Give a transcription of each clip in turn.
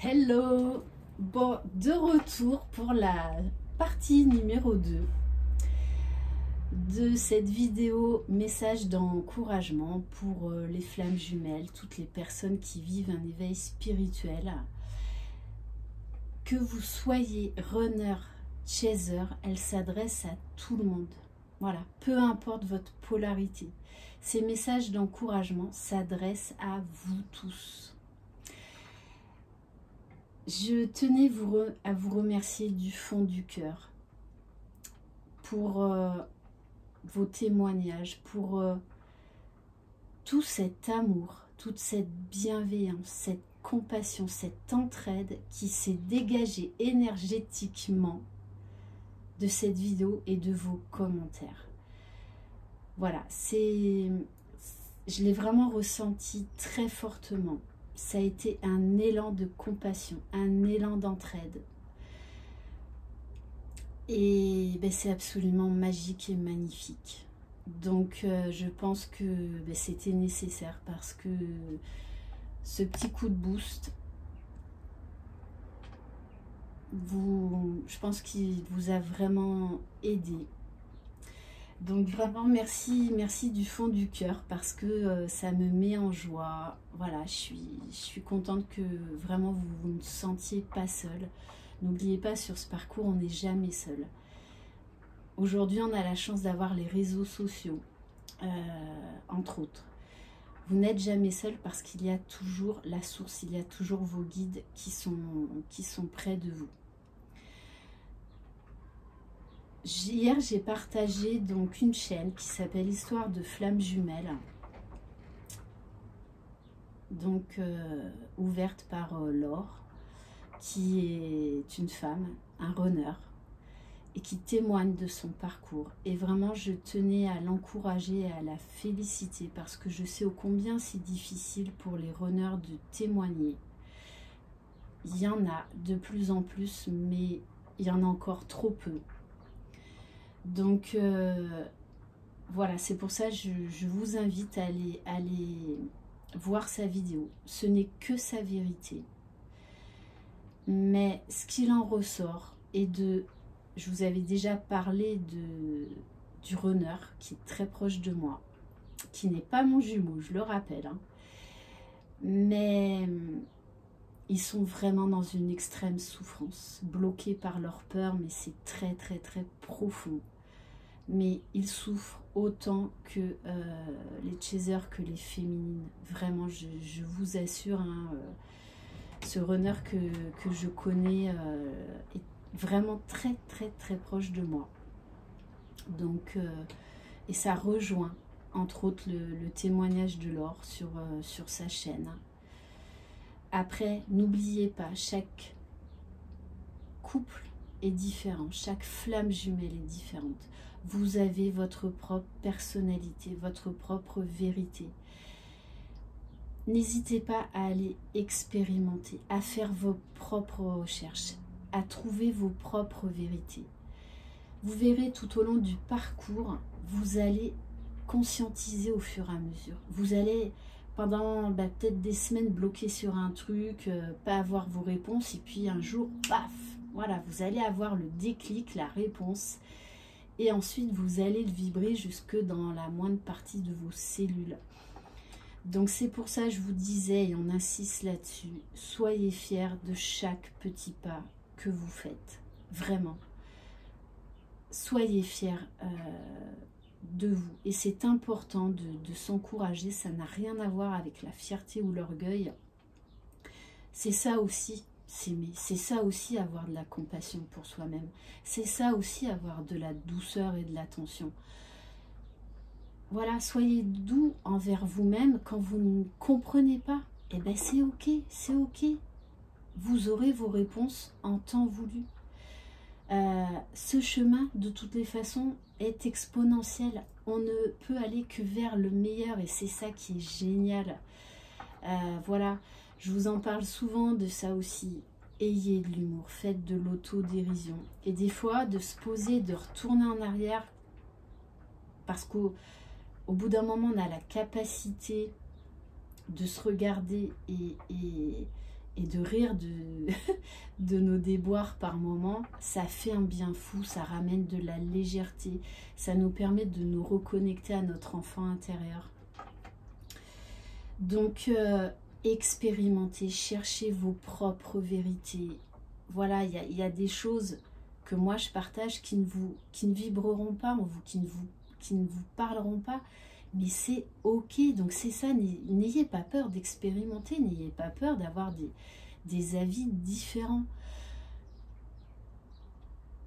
Hello! Bon, de retour pour la partie numéro 2 de cette vidéo message d'encouragement pour les flammes jumelles, toutes les personnes qui vivent un éveil spirituel. Que vous soyez runner, chaser, elle s'adresse à tout le monde. Voilà, peu importe votre polarité. Ces messages d'encouragement s'adressent à vous tous. Je tenais à vous remercier du fond du cœur pour vos témoignages, pour tout cet amour, toute cette bienveillance, cette compassion, cette entraide qui s'est dégagée énergétiquement de cette vidéo et de vos commentaires. Voilà, je l'ai vraiment ressenti très fortement. Ça a été un élan de compassion, un élan d'entraide. Et ben, c'est absolument magique et magnifique. Donc je pense que ben, c'était nécessaire parce que ce petit coup de boost, je pense qu'il vous a vraiment aidé. Donc vraiment merci du fond du cœur parce que ça me met en joie. Voilà, je suis contente que vraiment vous ne sentiez pas seul. N'oubliez pas, sur ce parcours, on n'est jamais seul. Aujourd'hui, on a la chance d'avoir les réseaux sociaux, entre autres. Vous n'êtes jamais seul parce qu'il y a toujours la source, il y a toujours vos guides qui sont près de vous. Hier, j'ai partagé donc une chaîne qui s'appelle Histoire de flammes jumelles, donc ouverte par Laure, qui est une femme, un runner, et qui témoigne de son parcours. Et vraiment, je tenais à l'encourager et à la féliciter parce que je sais ô combien c'est difficile pour les runners de témoigner. Il y en a de plus en plus, mais il y en a encore trop peu. Donc voilà, c'est pour ça que je vous invite à aller voir sa vidéo. Ce n'est que sa vérité. Mais ce qu'il en ressort est de... Je vous avais déjà parlé du runner qui est très proche de moi, qui n'est pas mon jumeau, je le rappelle. Hein. Mais ils sont vraiment dans une extrême souffrance, bloqués par leur peur, mais c'est très profond. Mais ils souffrent autant que les chasers, que les féminines. Vraiment, je vous assure, hein, ce runner que je connais est vraiment très proche de moi. Donc, et ça rejoint, entre autres, le témoignage de Laure sur sa chaîne. Après, n'oubliez pas, chaque couple est différent, chaque flamme jumelle est différente. Vous avez votre propre personnalité, votre propre vérité. N'hésitez pas à aller expérimenter, à faire vos propres recherches, à trouver vos propres vérités. Vous verrez tout au long du parcours, vous allez conscientiser au fur et à mesure. Vous allez pendant peut-être des semaines bloquer sur un truc, pas avoir vos réponses, et puis un jour, paf, voilà, vous allez avoir le déclic, la réponse, et ensuite vous allez le vibrer jusque dans la moindre partie de vos cellules. Donc c'est pour ça que je vous disais, et on insiste là-dessus, soyez fiers de chaque petit pas que vous faites, vraiment. Soyez fiers de vous, et c'est important de s'encourager. Ça n'a rien à voir avec la fierté ou l'orgueil. C'est ça aussi s'aimer, c'est ça aussi avoir de la compassion pour soi-même, c'est ça aussi avoir de la douceur et de l'attention. Voilà, soyez doux envers vous-même quand vous ne comprenez pas. Eh bien c'est ok, c'est ok. Vous aurez vos réponses en temps voulu. Ce chemin, de toutes les façons, est exponentiel. On ne peut aller que vers le meilleur et c'est ça qui est génial. Voilà, je vous en parle souvent de ça aussi. Ayez de l'humour, faites de l'autodérision. Et des fois, de se poser, de retourner en arrière, parce qu'au bout d'un moment, on a la capacité de se regarder et et de rire de nos déboires par moments, ça fait un bien fou, ça ramène de la légèreté, ça nous permet de nous reconnecter à notre enfant intérieur. Donc, expérimentez, cherchez vos propres vérités. Voilà, il y a des choses que moi je partage qui ne vibreront pas en vous, qui ne vous parleront pas, mais c'est ok. Donc c'est ça, n'ayez pas peur d'expérimenter, n'ayez pas peur d'avoir des avis différents.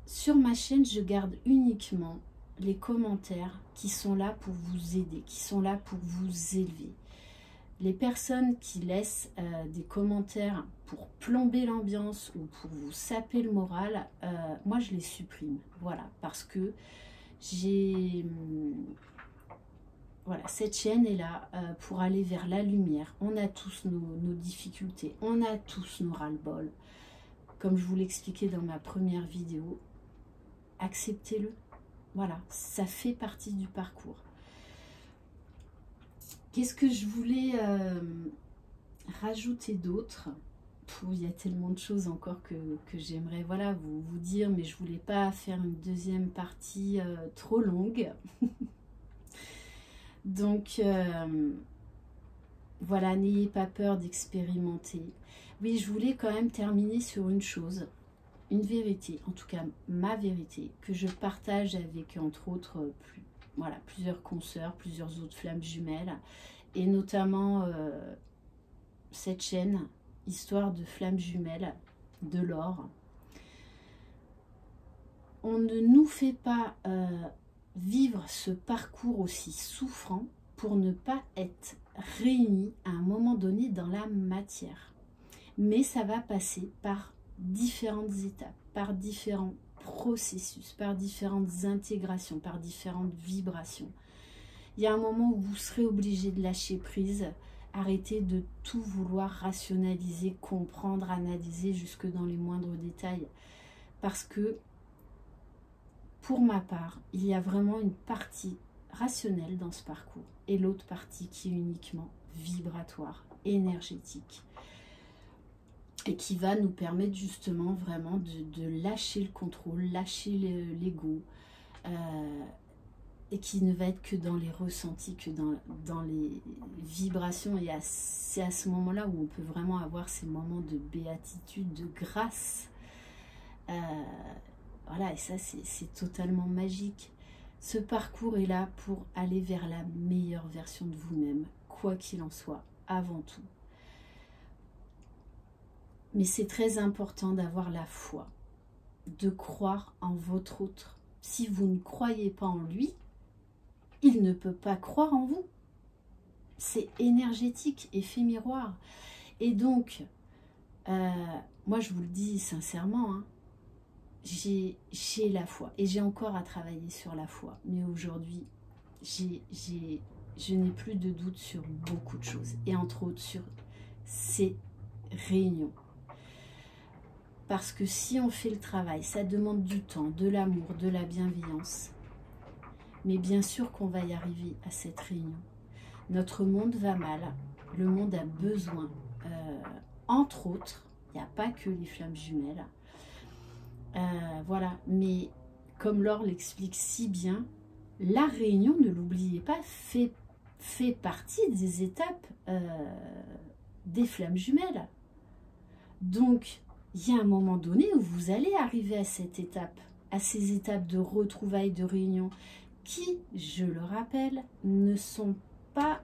Sur ma chaîne, je garde uniquement les commentaires qui sont là pour vous aider, qui sont là pour vous élever. Les personnes qui laissent des commentaires pour plomber l'ambiance ou pour vous saper le moral, moi je les supprime. Voilà, parce que voilà, cette chaîne est là pour aller vers la lumière. On a tous nos difficultés, on a tous nos ras-le-bol. Comme je vous l'expliquais dans ma première vidéo, acceptez-le. Voilà, ça fait partie du parcours. Qu'est-ce que je voulais rajouter d'autre? Il y a tellement de choses encore que j'aimerais voilà, vous dire, mais je voulais pas faire une deuxième partie trop longue. Donc, voilà, n'ayez pas peur d'expérimenter. Oui, je voulais quand même terminer sur une chose, une vérité, en tout cas ma vérité, que je partage avec, entre autres, voilà, plusieurs consoeurs, plusieurs autres flammes jumelles, et notamment cette chaîne, Histoire de flammes jumelles, de l'or. On ne nous fait pas vivre ce parcours aussi souffrant pour ne pas être réunis à un moment donné dans la matière. Mais ça va passer par différentes étapes, par différents processus, par différentes intégrations, par différentes vibrations. Il y a un moment où vous serez obligé de lâcher prise, arrêter de tout vouloir rationaliser, comprendre, analyser jusque dans les moindres détails. Parce que, pour ma part, il y a vraiment une partie rationnelle dans ce parcours et l'autre partie qui est uniquement vibratoire, énergétique. Et qui va nous permettre justement vraiment de lâcher le contrôle, lâcher l'ego, et qui ne va être que dans les ressentis, que dans les vibrations. Et c'est à ce moment-là où on peut vraiment avoir ces moments de béatitude, de grâce. Voilà, et ça c'est totalement magique. Ce parcours est là pour aller vers la meilleure version de vous-même, quoi qu'il en soit, avant tout. Mais c'est très important d'avoir la foi, de croire en votre autre. Si vous ne croyez pas en lui, il ne peut pas croire en vous. C'est énergétique, effet miroir. Et donc, moi je vous le dis sincèrement, hein, j'ai la foi. Et j'ai encore à travailler sur la foi. Mais aujourd'hui, je n'ai plus de doute sur beaucoup de choses. Et entre autres sur ces réunions. Parce que si on fait le travail, ça demande du temps, de l'amour, de la bienveillance. Mais bien sûr qu'on va y arriver à cette réunion. Notre monde va mal, le monde a besoin, entre autres, il n'y a pas que les flammes jumelles, voilà, mais comme Laure l'explique si bien, la réunion, ne l'oubliez pas, fait partie des étapes des flammes jumelles. Donc, il y a un moment donné où vous allez arriver à cette étape, à ces étapes de retrouvailles, de réunion, qui, je le rappelle, ne sont pas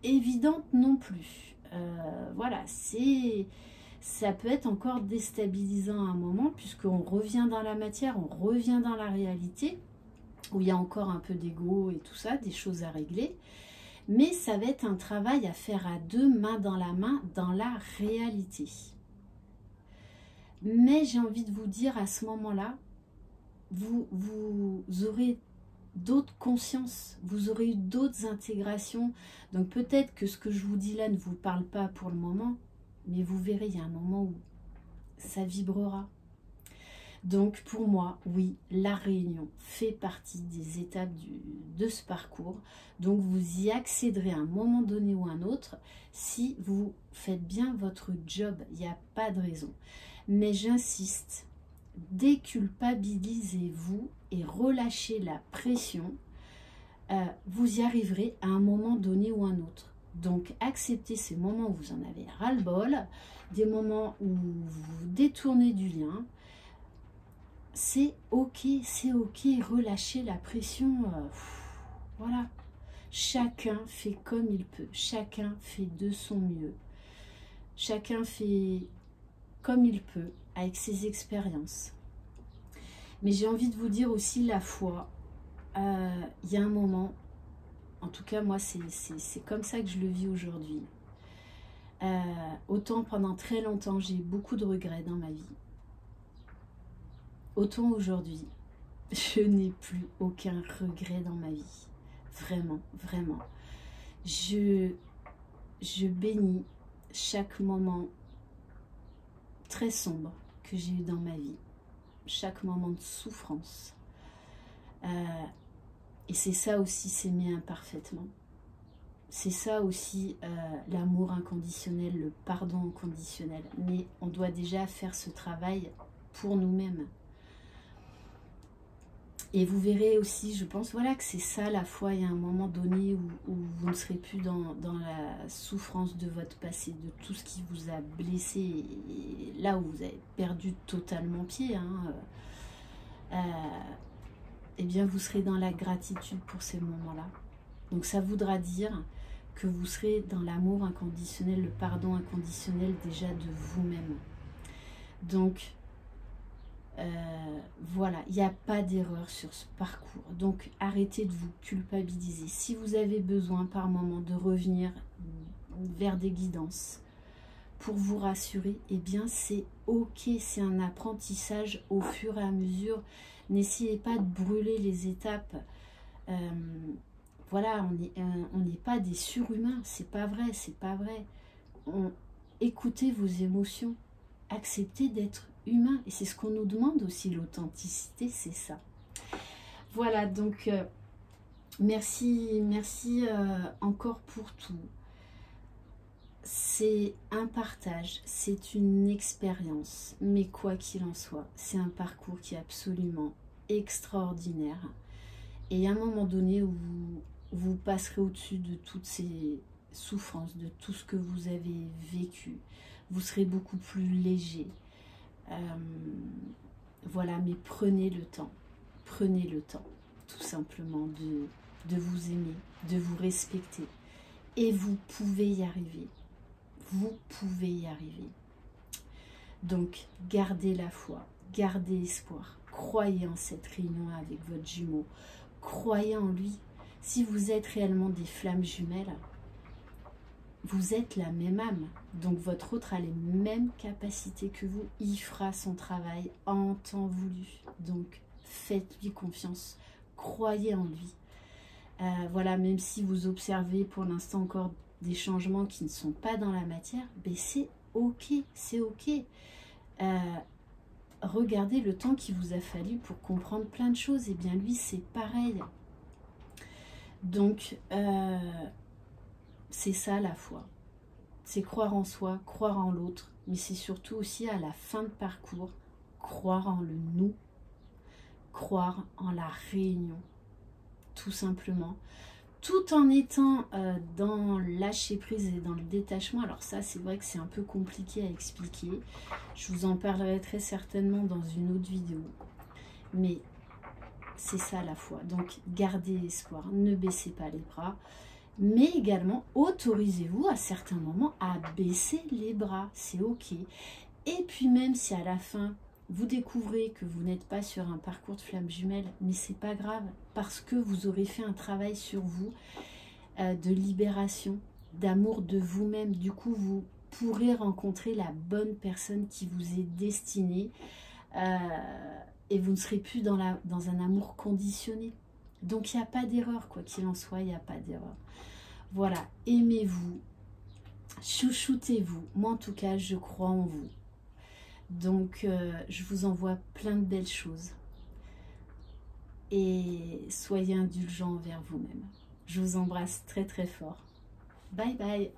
évidentes non plus. Voilà, ça peut être encore déstabilisant à un moment, puisqu'on revient dans la matière, on revient dans la réalité, où il y a encore un peu d'ego et tout ça, des choses à régler. Mais ça va être un travail à faire à deux, main dans la réalité. Mais j'ai envie de vous dire, à ce moment-là, vous aurez d'autres consciences, vous aurez eu d'autres intégrations. Donc peut-être que ce que je vous dis là ne vous parle pas pour le moment, mais vous verrez, il y a un moment où ça vibrera. Donc pour moi, oui, la réunion fait partie des étapes de ce parcours. Donc vous y accéderez à un moment donné ou un autre si vous faites bien votre job. Il n'y a pas de raison. Mais j'insiste, déculpabilisez-vous et relâchez la pression. Vous y arriverez à un moment donné ou un autre. Donc acceptez ces moments où vous en avez ras-le-bol, des moments où vous vous détournez du lien. C'est ok, relâchez la pression. Voilà. Chacun fait comme il peut, chacun fait de son mieux. Chacun fait comme il peut, avec ses expériences. Mais j'ai envie de vous dire aussi la foi. Il y a un moment, en tout cas moi c'est comme ça que je le vis aujourd'hui. Autant pendant très longtemps j'ai beaucoup de regrets dans ma vie. Autant aujourd'hui, je n'ai plus aucun regret dans ma vie. Vraiment, vraiment. Je bénis chaque moment très sombre que j'ai eu dans ma vie. Chaque moment de souffrance. Et c'est ça aussi s'aimer imparfaitement. C'est ça aussi l'amour inconditionnel, le pardon inconditionnel. Mais on doit déjà faire ce travail pour nous-mêmes. Et vous verrez aussi, je pense, voilà, que c'est ça la foi. Il y a un moment donné où vous ne serez plus dans la souffrance de votre passé, de tout ce qui vous a blessé, et là où vous avez perdu totalement pied. Eh bien, vous serez dans la gratitude pour ces moments-là. Donc, ça voudra dire que vous serez dans l'amour inconditionnel, le pardon inconditionnel déjà de vous-même. Donc, voilà, il n'y a pas d'erreur sur ce parcours. Donc arrêtez de vous culpabiliser. Si vous avez besoin par moment de revenir vers des guidances pour vous rassurer, eh bien c'est ok, c'est un apprentissage au fur et à mesure. N'essayez pas de brûler les étapes. Voilà, on n'est pas des surhumains, c'est pas vrai, c'est pas vrai. Écoutez vos émotions, acceptez d'être humain, et c'est ce qu'on nous demande aussi, l'authenticité, c'est ça. Voilà, donc merci encore pour tout. C'est un partage, c'est une expérience, mais quoi qu'il en soit, c'est un parcours qui est absolument extraordinaire. Et il y a un moment donné où vous passerez au-dessus de toutes ces souffrances, de tout ce que vous avez vécu. Vous serez beaucoup plus léger. Voilà, mais prenez le temps, tout simplement de vous aimer, de vous respecter. Et vous pouvez y arriver. Vous pouvez y arriver. Donc, gardez la foi, gardez espoir. Croyez en cette réunion avec votre jumeau. Croyez en lui. Si vous êtes réellement des flammes jumelles, vous êtes la même âme. Donc, votre autre a les mêmes capacités que vous. Il fera son travail en temps voulu. Donc, faites-lui confiance. Croyez en lui. Voilà, même si vous observez pour l'instant encore des changements qui ne sont pas dans la matière, ben c'est ok, c'est ok. Regardez le temps qu'il vous a fallu pour comprendre plein de choses. Et bien lui, c'est pareil. Donc, c'est ça la foi. C'est croire en soi, croire en l'autre, mais c'est surtout aussi à la fin de parcours, croire en le nous, croire en la réunion, tout simplement. Tout en étant dans lâcher prise et dans le détachement. Alors ça, c'est vrai que c'est un peu compliqué à expliquer. Je vous en parlerai très certainement dans une autre vidéo. Mais c'est ça la foi. Donc, gardez espoir, ne baissez pas les bras. Mais également, autorisez-vous à certains moments à baisser les bras. C'est ok. Et puis même si à la fin, vous découvrez que vous n'êtes pas sur un parcours de flamme jumelle, mais c'est pas grave, parce que vous aurez fait un travail sur vous, de libération, d'amour de vous-même. Du coup, vous pourrez rencontrer la bonne personne qui vous est destinée, et vous ne serez plus dans un amour conditionné. Donc, il n'y a pas d'erreur, quoi qu'il en soit, il n'y a pas d'erreur. Voilà, aimez-vous, chouchoutez-vous. Moi, en tout cas, je crois en vous. Donc, je vous envoie plein de belles choses. Et soyez indulgents envers vous-même. Je vous embrasse très très fort. Bye bye.